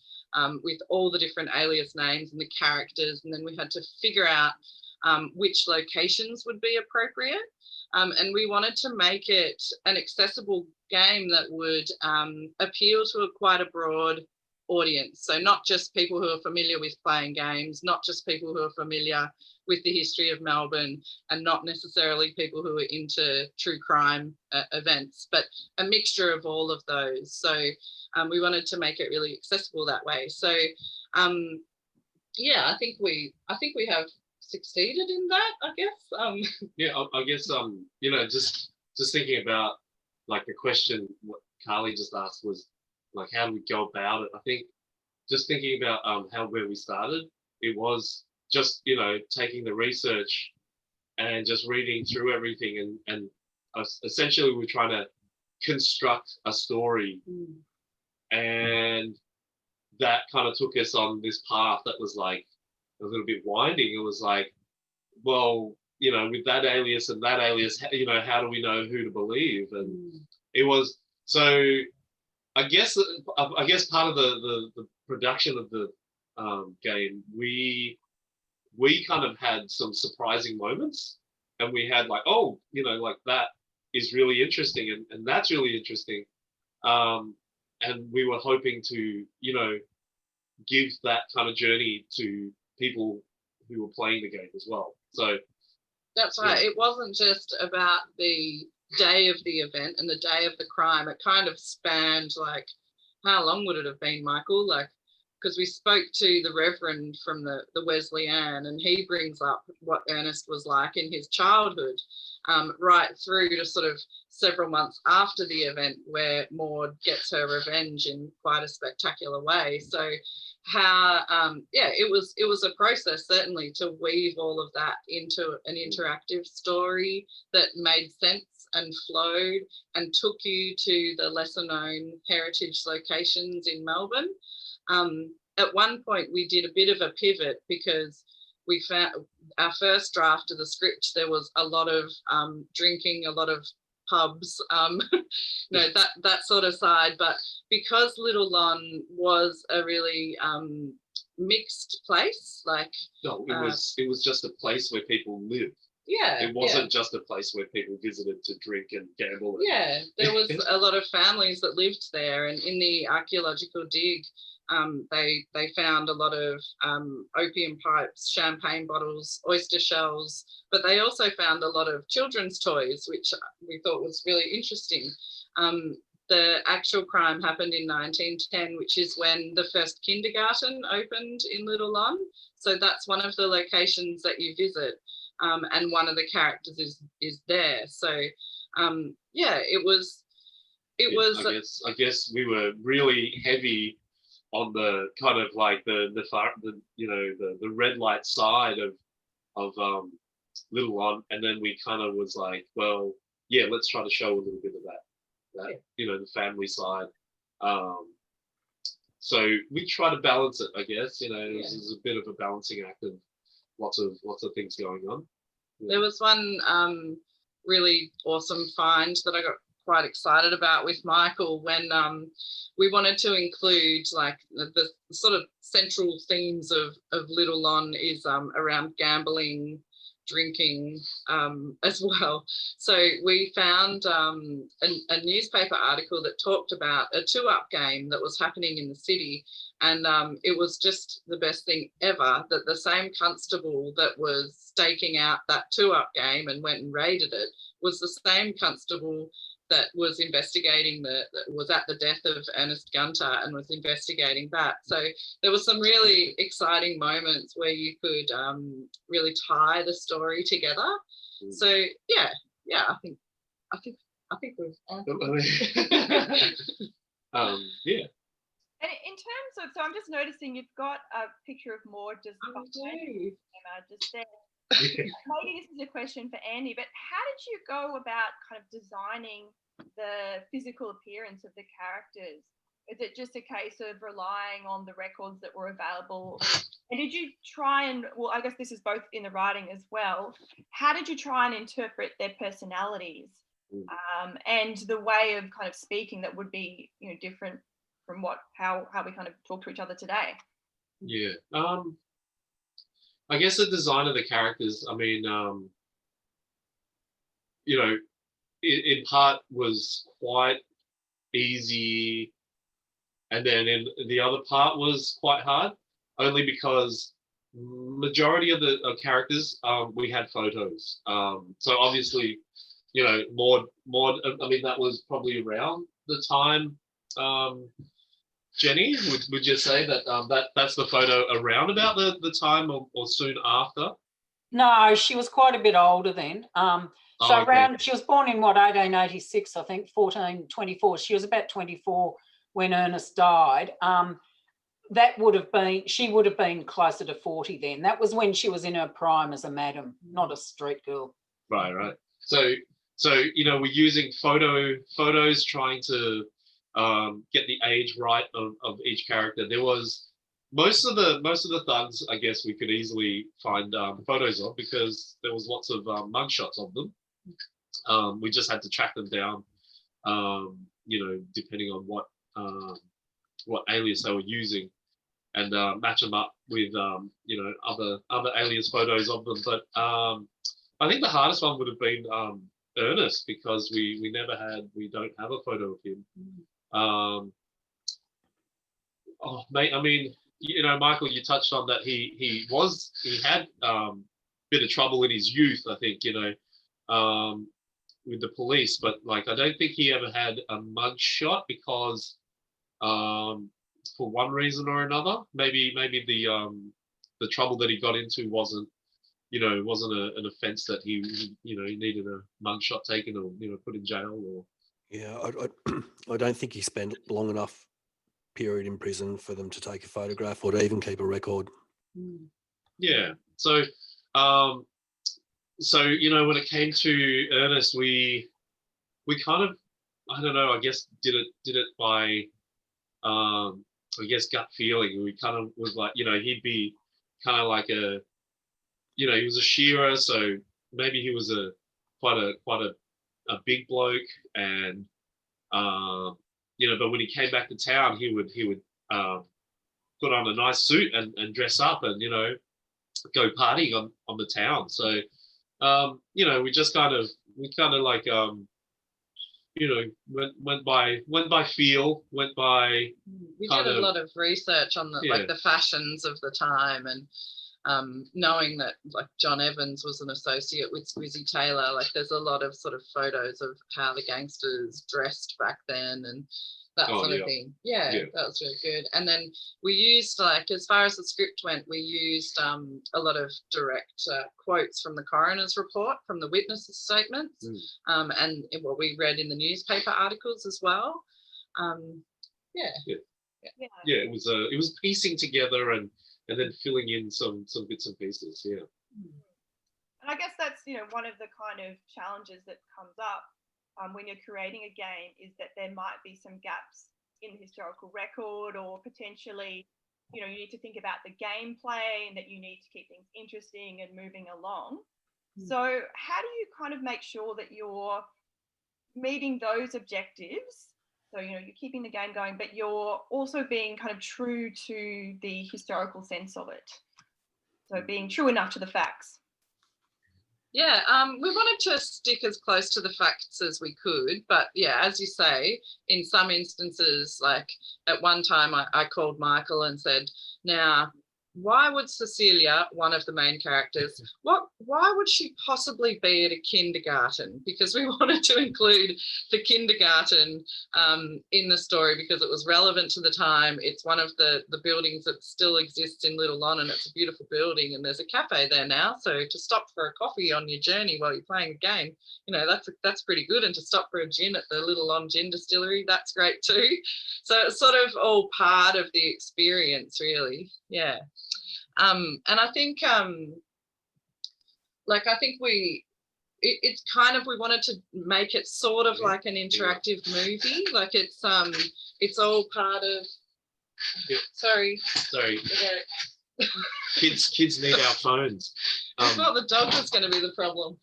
with all the different alias names and the characters, and then we had to figure out which locations would be appropriate. And we wanted to make it an accessible game that would appeal to quite a broad audience. So not just people who are familiar with playing games, not just people who are familiar with the history of Melbourne, and not necessarily people who are into true crime events, but a mixture of all of those. So we wanted to make it really accessible that way. So yeah, I think we have succeeded in that, I guess. Yeah, I guess you know, just thinking about like the question what Carly just asked was like, how do we go about it? I think just thinking about where we started, it was just, you know, taking the research and just reading through everything, and essentially we're trying to construct a story. And that kind of took us on this path that was like a little bit winding. It was like, well, you know, with that alias and that alias, you know, how do we know who to believe? And it was, so I guess part of the production of the game, we kind of had some surprising moments, and we had like, oh, you know, like that is really interesting, and that's really interesting. And we were hoping to, you know, give that kind of journey to people who were playing the game as well. So that's right. Yeah. It wasn't just about the day of the event and the day of the crime. It kind of spanned, like, how long would it have been, Michael? Like, because we spoke to the Reverend from the Wesleyan, and he brings up what Ernest was like in his childhood, right through to sort of several months after the event, where Maud gets her revenge in quite a spectacular way. So how, yeah, it was a process certainly to weave all of that into an interactive story that made sense and flowed and took you to the lesser known heritage locations in Melbourne. At one point we did a bit of a pivot, because we found our first draft of the script, there was a lot of drinking, a lot of pubs, no, that sort of side. But because Little Lon was a really mixed place, like, no, it was just a place where people lived. Yeah, it wasn't just a place where people visited to drink and gamble. Yeah, there was a lot of families that lived there, and in the archaeological dig, they found a lot of opium pipes, champagne bottles, oyster shells, but they also found a lot of children's toys, which we thought was really interesting. The actual crime happened in 1910, which is when the first kindergarten opened in Little Lon. So that's one of the locations that you visit, and one of the characters is there. So yeah, it was. I guess we were really heavy on the kind of like the you know, the red light side of Little Lon, and then we kind of was like, well, yeah, let's try to show a little bit of that you know, the family side. So we try to balance it, I guess. You know, this is a bit of a balancing act of lots of things going on. Yeah. There was one really awesome find that I got quite excited about with Michael, when we wanted to include, like, the sort of central themes of Little Lon is around gambling, drinking, as well. So we found a newspaper article that talked about a 2-up game that was happening in the city, and it was just the best thing ever that the same constable that was staking out that 2-up game and went and raided it was the same constable that was investigating that was at the death of Ernest Gunter and was investigating that. So there were some really exciting moments where you could really tie the story together. So yeah, I think we've yeah. And in terms of, so I'm just noticing you've got a picture of Maud just behind Emma, just there. maybe this is a question for Andy, but how did you go about kind of designing the physical appearance of the characters? Is it just a case of relying on the records that were available? And did you try and, well, I guess this is both in the writing as well, how did you try and interpret their personalities and the way of kind of speaking that would be, you know, different from how we kind of talk to each other today? Yeah. I guess the design of the characters, I mean, you know, in part was quite easy, and then in the other part was quite hard, only because majority of the characters we had photos. So obviously, you know, Maud. I mean, that was probably around the time. Jenny, would you say that that's the photo around about the time or soon after? No, she was quite a bit older then. So around, she was born in what, 1886, I think, 1424. She was about 24 when Ernest died. That would have been, she would have been closer to 40 then. That was when she was in her prime as a madam, not a street girl. Right. So you know, we're using photos trying to get the age right of each character. There was most of the thugs, I guess, we could easily find photos of because there was lots of mugshots of them. We just had to track them down, you know, depending on what alias they were using, and match them up with you know, other alias photos of them. But I think the hardest one would have been Ernest, because we don't have a photo of him. Oh, mate, I mean, you know, Michael, you touched on that he had bit of trouble in his youth, I think, you know, with the police, but like I don't think he ever had a mug shot because for one reason or another, maybe the trouble that he got into wasn't an offence that he needed a mug shot taken or, you know, put in jail or. Yeah, I don't think he spent long enough period in prison for them to take a photograph or to even keep a record. Yeah. So, you know, when it came to Ernest, we kind of, I don't know, I guess did it by, I guess, gut feeling. We kind of was like, you know, he'd be kind of like a, you know, he was a shearer, so maybe he was quite a big bloke, and you know, but when he came back to town, he would put on a nice suit and dress up and, you know, go partying on the town. So you know, we kind of like you know, went by feel, went by. We did a lot of research on like the fashions of the time, and knowing that like John Evans was an associate with Squizzy Taylor, like there's a lot of sort of photos of how the gangsters dressed back then and that sort of thing. Yeah, that was really good. And then we used, like, as far as the script went, we used a lot of direct quotes from the coroner's report, from the witnesses' statements, and what we read in the newspaper articles as well. It was piecing together and then filling in some bits and pieces. Yeah. And I guess that's, you know, one of the kind of challenges that comes up when you're creating a game, is that there might be some gaps in the historical record, or potentially, you know, you need to think about the gameplay and that you need to keep things interesting and moving along. So how do you kind of make sure that you're meeting those objectives? So, you know, you're keeping the game going, but you're also being kind of true to the historical sense of it. So being true enough to the facts. Yeah, we wanted to stick as close to the facts as we could, but yeah, as you say, in some instances, like at one time I called Michael and said, now, why would Cecilia, one of the main characters, why would she possibly be at a kindergarten? Because we wanted to include the kindergarten in the story because it was relevant to the time. It's one of the buildings that still exists in Little Lon, and it's a beautiful building, and there's a cafe there now. So to stop for a coffee on your journey while you're playing a game, you know, that's pretty good. And to stop for a gin at the Little Lon Gin Distillery, that's great too. So it's sort of all part of the experience, really. Yeah. And I think like I think it's kind of, we wanted to make it sort of like an interactive movie, like it's all part of. Yeah. Sorry. Kids need our phones. I thought the dog was going to be the problem.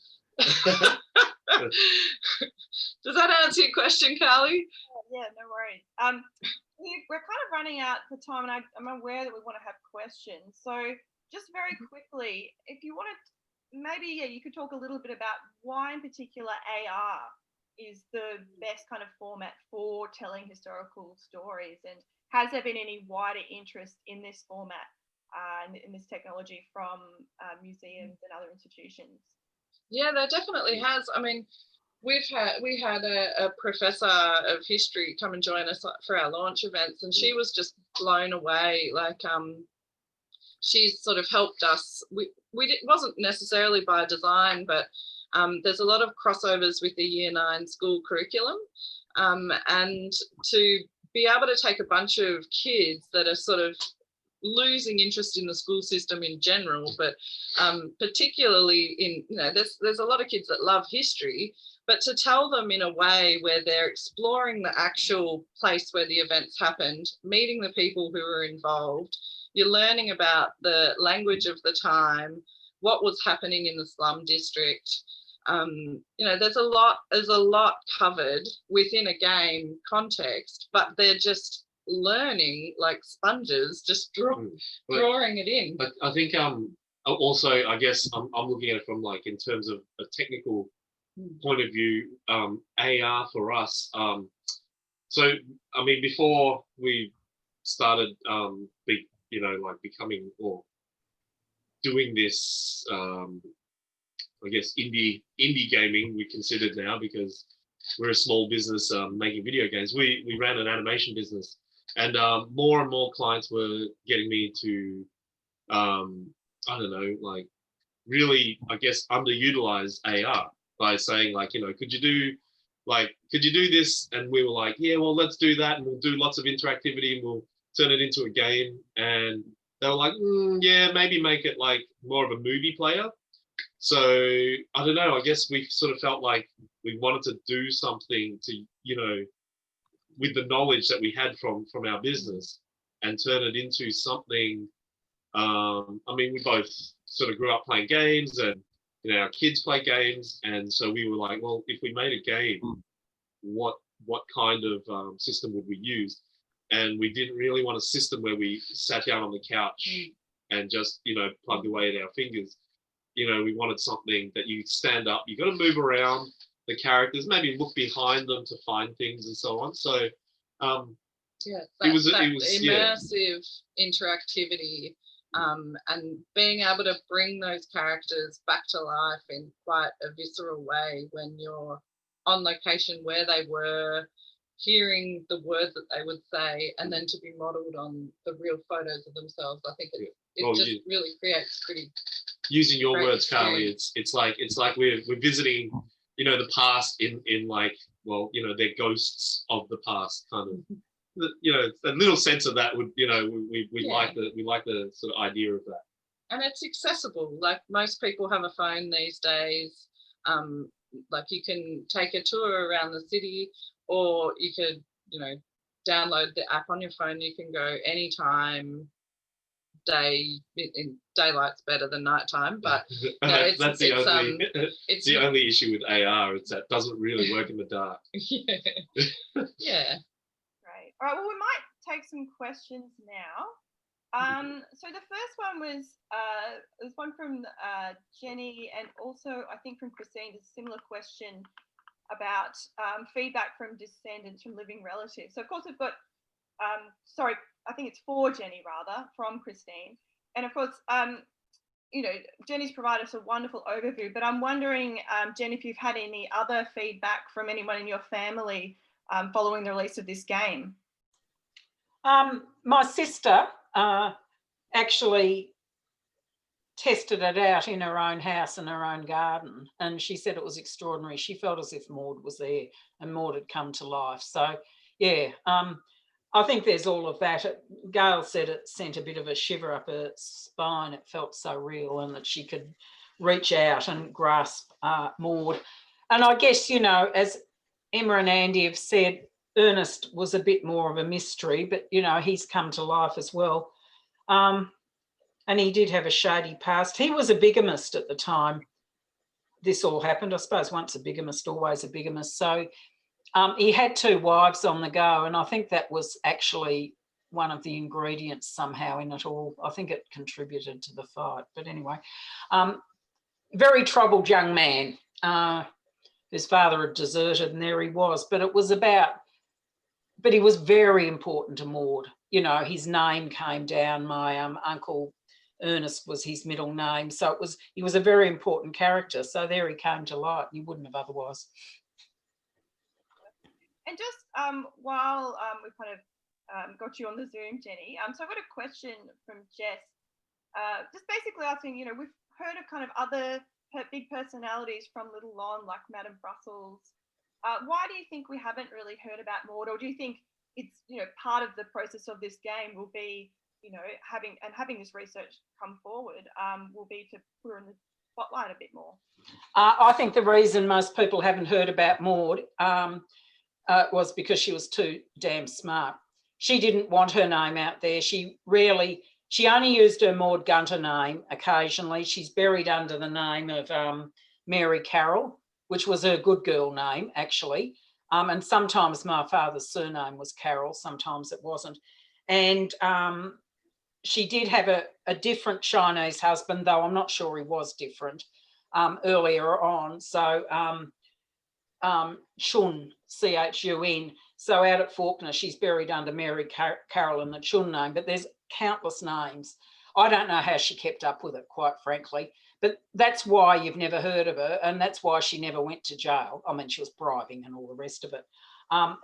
Does that answer your question, Carly? Yeah, no worries. We're kind of running out for time, and I'm aware that we want to have questions. So just very quickly, if you wanted, maybe you could talk a little bit about why in particular AR is the best kind of format for telling historical stories, and has there been any wider interest in this format, in this technology from museums and other institutions? Yeah, there definitely has. I mean, we had a professor of history come and join us for our launch events, and she was just blown away. Like, she sort of helped us. It wasn't necessarily by design, but there's a lot of crossovers with the Year 9 school curriculum, and to be able to take a bunch of kids that are sort of losing interest in the school system in general, but particularly in, there's a lot of kids that love history, but to tell them in a way where they're exploring the actual place where the events happened, meeting the people who were involved, you're learning about the language of the time, what was happening in the slum district. There's a lot covered within a game context, but they're just learning like sponges, just drawing it in. But I think also, I guess I'm looking at it from like in terms of a technical point of view, AR for us. So I mean, before we started, becoming or doing this, I guess indie gaming we considered now, because we're a small business making video games. We ran an animation business, and more and more clients were getting me to, I don't know, like really, I guess, underutilize AR by saying like, could you do this? And we were like, yeah, well, let's do that, and we'll do lots of interactivity, and we'll turn it into a game. And they were like, yeah, maybe make it like more of a movie player. So I don't know, I guess we sort of felt like we wanted to do something to, with the knowledge that we had from our business, and turn it into something. I mean, we both sort of grew up playing games, and our kids play games, and so we were like, well, if we made a game, what kind of system would we use? And we didn't really want a system where we sat down on the couch and just plugged away at our fingers. We wanted something that you stand up, you got to move around the characters, maybe look behind them to find things and so on. So it was immersive interactivity, and being able to bring those characters back to life in quite a visceral way when you're on location where they were, hearing the words that they would say, and then to be modelled on the real photos of themselves. I think it really creates pretty. Using your words, Carly, it's like we're visiting, the past in like, well, they're ghosts of the past, kind of. A little sense of that would, we like the sort of idea of that. And it's accessible. Like most people have a phone these days. Like you can take a tour around the city, or you could, download the app on your phone. You can go anytime. Daylight's better than nighttime, but that's the only issue with AR. It's that it doesn't really work in the dark. Yeah. Great. All right. Well, we might take some questions now. So the first one was there's one from Jenny, and also I think from Christine. A similar question about feedback from descendants from living relatives. So of course we've got I think it's for Jenny rather, from Christine. And of course, Jenny's provided us a wonderful overview, but I'm wondering, Jen, if you've had any other feedback from anyone in your family following the release of this game. My sister actually tested it out in her own house in her own garden, and she said it was extraordinary. She felt as if Maud was there and Maud had come to life. So, yeah, I think there's all of that. Gail said it sent a bit of a shiver up her spine. It felt so real, and that she could reach out and grasp Maud. And I guess, you know, as Emma and Andy have said, Ernest was a bit more of a mystery, but, you know, he's come to life as well. And he did have a shady past. He was a bigamist at the time this all happened. I suppose once a bigamist, always a bigamist. So he had 2 wives on the go, and I think that was actually one of the ingredients somehow in it all. I think it contributed to the fight. But anyway, very troubled young man. His father had deserted, and there he was. But it was about, but he was very important to Maud. You know, his name came down. My uncle Ernest was his middle name. So he was a very important character. So there he came to light, and you wouldn't have otherwise. And just while we've kind of got you on the Zoom, Jenny, so I've got a question from Jess, just basically asking, you know, we've heard of kind of other big personalities from Little Lon, like Madame Brussels. Why do you think we haven't really heard about Maud, or do you think it's, you know, part of the process of this game will be, you know, having this research come forward will be to put her in the spotlight a bit more? I think the reason most people haven't heard about Maud was because she was too damn smart. She didn't want her name out there. She only used her Maud Gunter name occasionally. She's buried under the name of Mary Carroll, which was her good girl name, actually. And sometimes my father's surname was Carroll, sometimes it wasn't. And she did have a different Chinese husband, though I'm not sure he was different earlier on. So Chun, C-H-U-N. So out at Fawkner, she's buried under Mary Carroll and the Chun name, but there's countless names. I don't know how she kept up with it, quite frankly, but that's why you've never heard of her, and that's why she never went to jail. I mean, she was bribing and all the rest of it.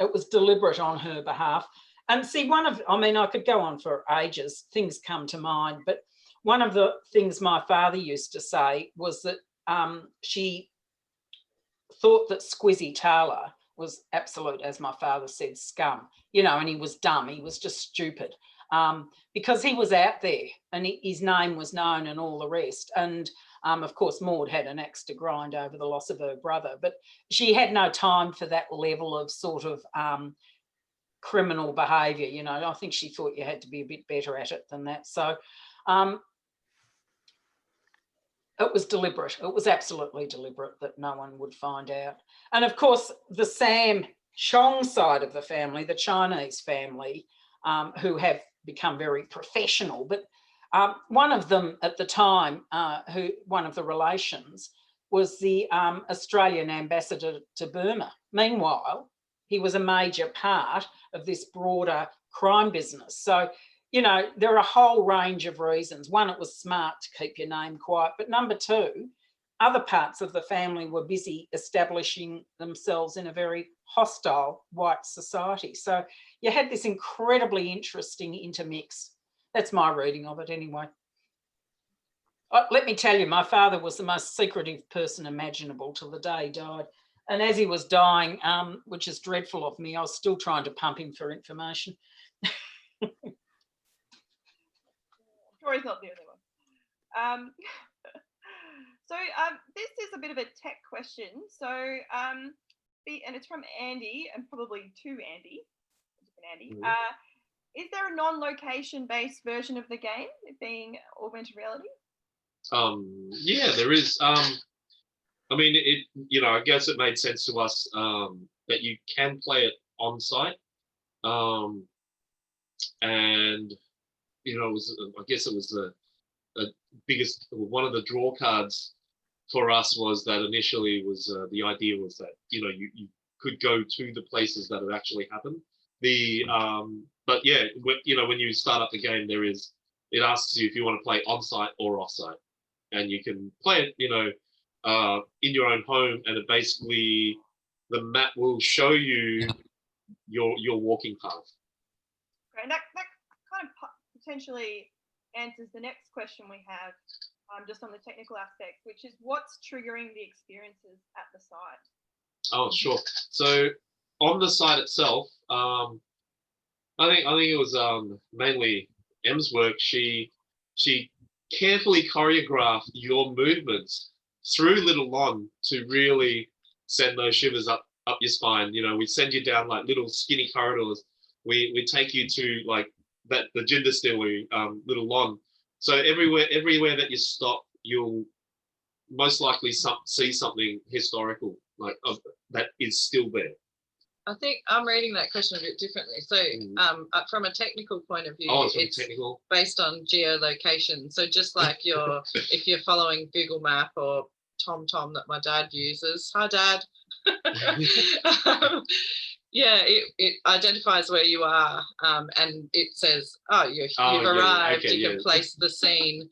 It was deliberate on her behalf. And see, I could go on for ages, things come to mind, but one of the things my father used to say was that she thought that Squizzy Taylor was absolute, as my father said, scum, you know, and he was dumb, he was just stupid, because he was out there and his name was known and all the rest. And of course, Maud had an axe to grind over the loss of her brother, but she had no time for that level of sort of criminal behaviour, you know. I think she thought you had to be a bit better at it than that. So it was deliberate. It was absolutely deliberate that no one would find out. And of course, the Sam Chong side of the family, the Chinese family, who have become very professional, but one of them at the time, one of the relations, was the Australian ambassador to Burma. Meanwhile, he was a major part of this broader crime business. So, you know, there are a whole range of reasons. One, it was smart to keep your name quiet. But number 2, other parts of the family were busy establishing themselves in a very hostile white society. So you had this incredibly interesting intermix. That's my reading of it anyway. Let me tell you, my father was the most secretive person imaginable till the day he died. And as he was dying, which is dreadful of me, I was still trying to pump him for information. I'm sure he's not the only one. So this is a bit of a tech question. So, and it's from Andy, and probably to Andy. Is there a non-location based version of the game, it being augmented reality? Yeah, there is. I mean, I guess it made sense to us that you can play it on site, and I guess it was the biggest, one of the draw cards for us was that initially was the idea was that you could go to the places that had actually happened. But yeah, when you start up the game, it asks you if you want to play on site or off site, and you can play it, in your own home, and it basically, the map will show you your walking path. Okay, and that kind of potentially answers the next question we have, just on the technical aspect, which is what's triggering the experiences at the site? Oh, sure. So on the site itself, I think it was mainly Em's work. She carefully choreograph your movements through Little Lon to really send those shivers up your spine. You know, we send you down like little skinny corridors. We take you to like the gin distillery, Little Lon. So everywhere that you stop, you'll most likely see something historical like that is still there. I think I'm reading that question a bit differently. So from a technical point of view, it's technical, based on geolocation. So just like if you're following Google Map or TomTom that my dad uses. Hi, Dad. Yeah, it identifies where you are, and it says, "Oh, you've arrived." Okay, you can place the scene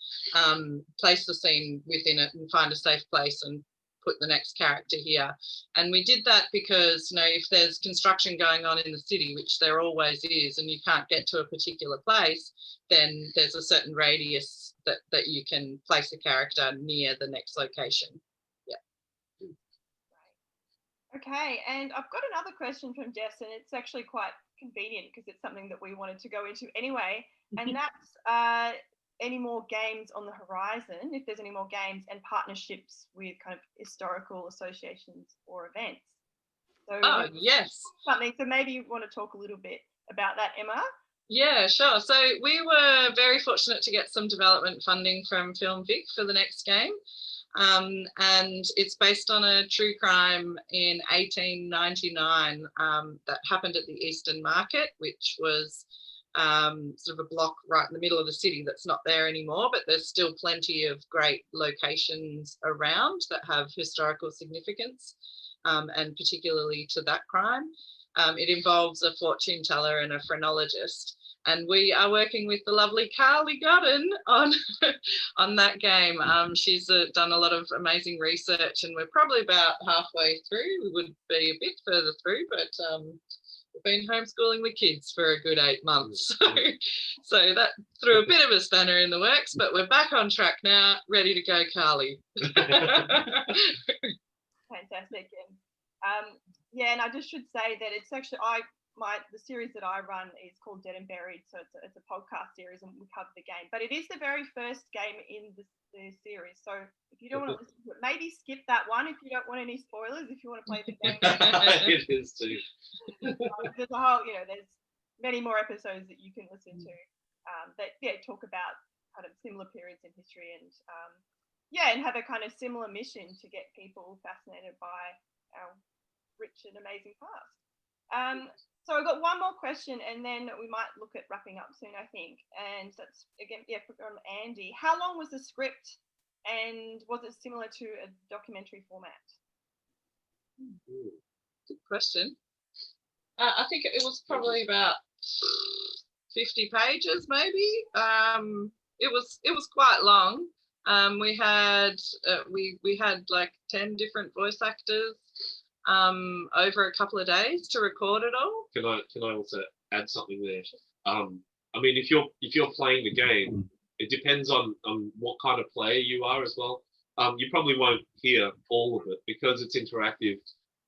within it and find a safe place and put the next character here. And we did that because, you know, if there's construction going on in the city, which there always is, and you can't get to a particular place, then there's a certain radius that you can place a character near the next location. Okay, and I've got another question from Jess, and it's actually quite convenient because it's something that we wanted to go into anyway, and that's any more games on the horizon, if there's any more games and partnerships with kind of historical associations or events. So yes. Something, so maybe you want to talk a little bit about that, Emma? Yeah, sure. So we were very fortunate to get some development funding from Film Vic for the next game. And it's based on a true crime in 1899 that happened at the Eastern Market, which was sort of a block right in the middle of the city that's not there anymore, but there's still plenty of great locations around that have historical significance, and particularly to that crime. It involves a fortune teller and a phrenologist. And we are working with the lovely Carly Godden on that game. She's done a lot of amazing research, and we're probably about halfway through. We would be a bit further through, but we've been homeschooling the kids for a good 8 months. So that threw a bit of a spanner in the works, but we're back on track now, ready to go, Carly. Fantastic. And yeah, and I just should say that it's actually the series that I run is called Dead and Buried, so it's a podcast series, and we cover the game. But it is the very first game in the series, so if you don't want to listen to it, maybe skip that one if you don't want any spoilers. If you want to play the game, it is too. There's a whole, there's many more episodes that you can listen to that talk about kind of similar periods in history and and have a kind of similar mission to get people fascinated by our rich and amazing past. So I've got one more question, and then we might look at wrapping up soon, I think. And that's again, from Andy. How long was the script, and was it similar to a documentary format? Good question. I think it was probably about 50 pages, maybe. It was quite long. We had like 10 different voice actors over a couple of days to record it all. Can I also add something there? I mean, if you're playing the game, it depends on what kind of player you are as well. You probably won't hear all of it because it's interactive,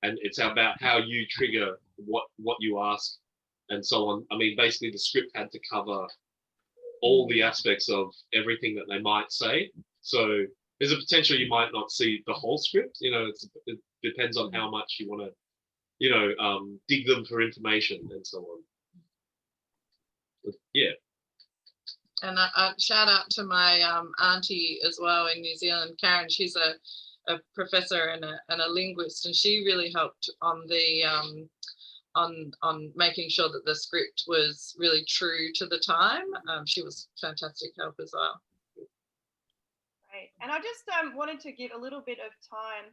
and it's about how you trigger what you ask and so on. I mean, basically the script had to cover all the aspects of everything that they might say. So there's a potential you might not see the whole script. It depends on how much you want to, dig them for information and so on. But, yeah. And a shout out to my auntie as well in New Zealand, Karen. She's a professor and a linguist, and she really helped on the on making sure that the script was really true to the time. She was fantastic help as well. Great. And I just wanted to give a little bit of time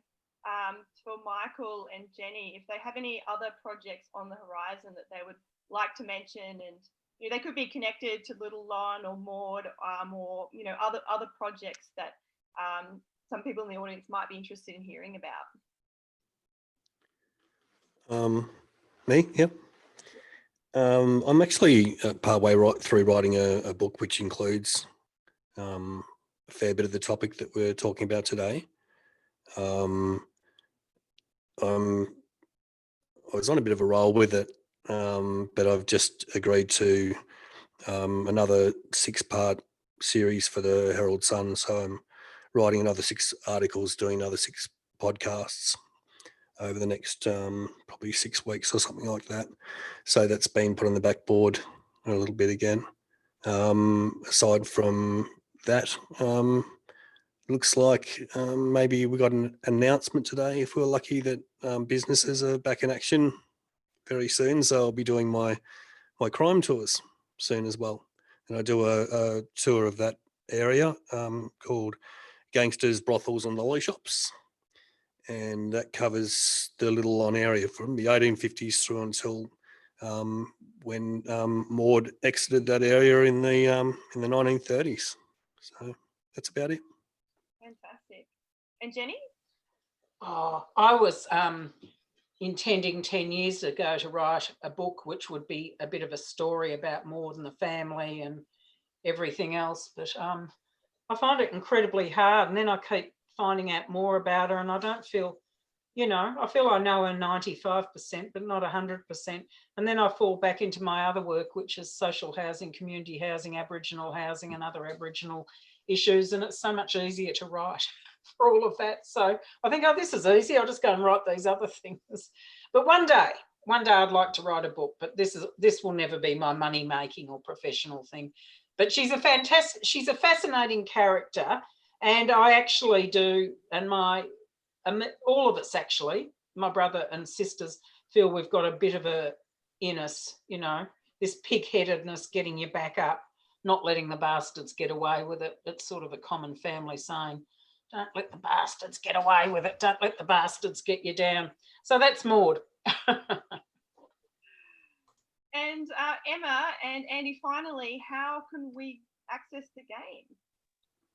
for Michael and Jenny, if they have any other projects on the horizon that they would like to mention, and they could be connected to Little Lon or Maud, or other projects that some people in the audience might be interested in hearing about. Me, yep. I'm actually partway through writing a book which includes a fair bit of the topic that we're talking about today. I was on a bit of a roll with it, but I've just agreed to another 6-part series for the Herald Sun. So I'm writing another 6 articles, doing another 6 podcasts over the next probably 6 weeks or something like that. So that's been put on the backboard a little bit again. Aside from that, looks like maybe we got an announcement today, if we're lucky, that businesses are back in action very soon. So I'll be doing my crime tours soon as well. And I do a tour of that area called Gangsters, Brothels and Lolly Shops. And that covers the Little Lon area from the 1850s through until when Maud exited that area in the 1930s. So that's about it. Fantastic. And Jenny? Oh, I was intending 10 years ago to write a book which would be a bit of a story about Maud and the family and everything else, but I find it incredibly hard, and then I keep finding out more about her, and I don't feel, I feel I know her 95%, but not 100%. And then I fall back into my other work, which is social housing, community housing, Aboriginal housing and other Aboriginal issues, and it's so much easier to write for all of that. So I think, oh, this is easy, I'll just go and write these other things. But one day I'd like to write a book, but this will never be my money making or professional thing. But she's a fascinating character, and I actually do, and all of us actually, my brother and sisters, feel we've got a bit of a in us, this pig-headedness, getting you back up, not letting the bastards get away with it. It's sort of a common family saying, don't let the bastards get away with it, don't let the bastards get you down. So that's Maud. And Emma and Andy, finally, how can we access the game?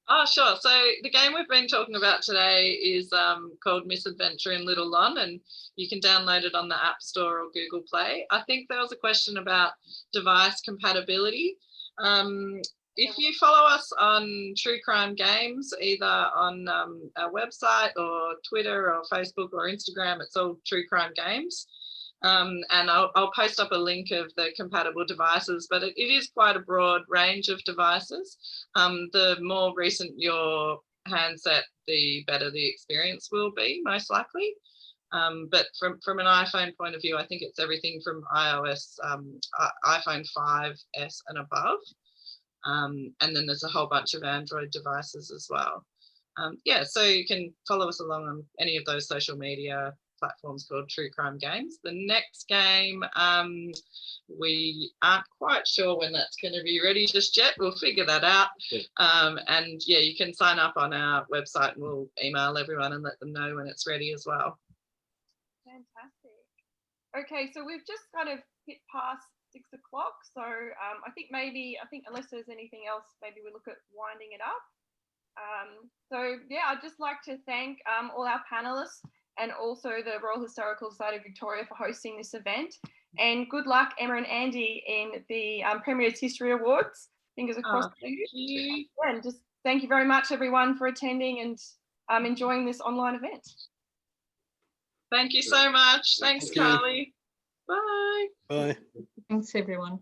Oh, sure. So the game we've been talking about today is called Misadventure in Little Lon, and you can download it on the App Store or Google Play. I think there was a question about device compatibility. If you follow us on True Crime Games, either on our website or Twitter or Facebook or Instagram, it's all True Crime Games. And I'll post up a link of the compatible devices, but it is quite a broad range of devices. The more recent your handset, the better the experience will be, most likely. But from an iPhone point of view, I think it's everything from iOS, iPhone 5S and above. And then there's a whole bunch of Android devices as well. So you can follow us along on any of those social media platforms called True Crime Games. The next game, we aren't quite sure when that's going to be ready just yet. We'll figure that out. And you can sign up on our website and we'll email everyone and let them know when it's ready as well. Fantastic. Okay, so we've just kind of hit past 6 o'clock. So I think unless there's anything else, maybe we look at winding it up. I'd just like to thank all our panelists and also the Royal Historical Society of Victoria for hosting this event. And good luck, Emma and Andy, in the Premier's History Awards. Fingers crossed. Thank you. And just thank you very much, everyone, for attending and enjoying this online event. Thank you so much. Thanks, Carly. Bye. Bye. Thanks, everyone.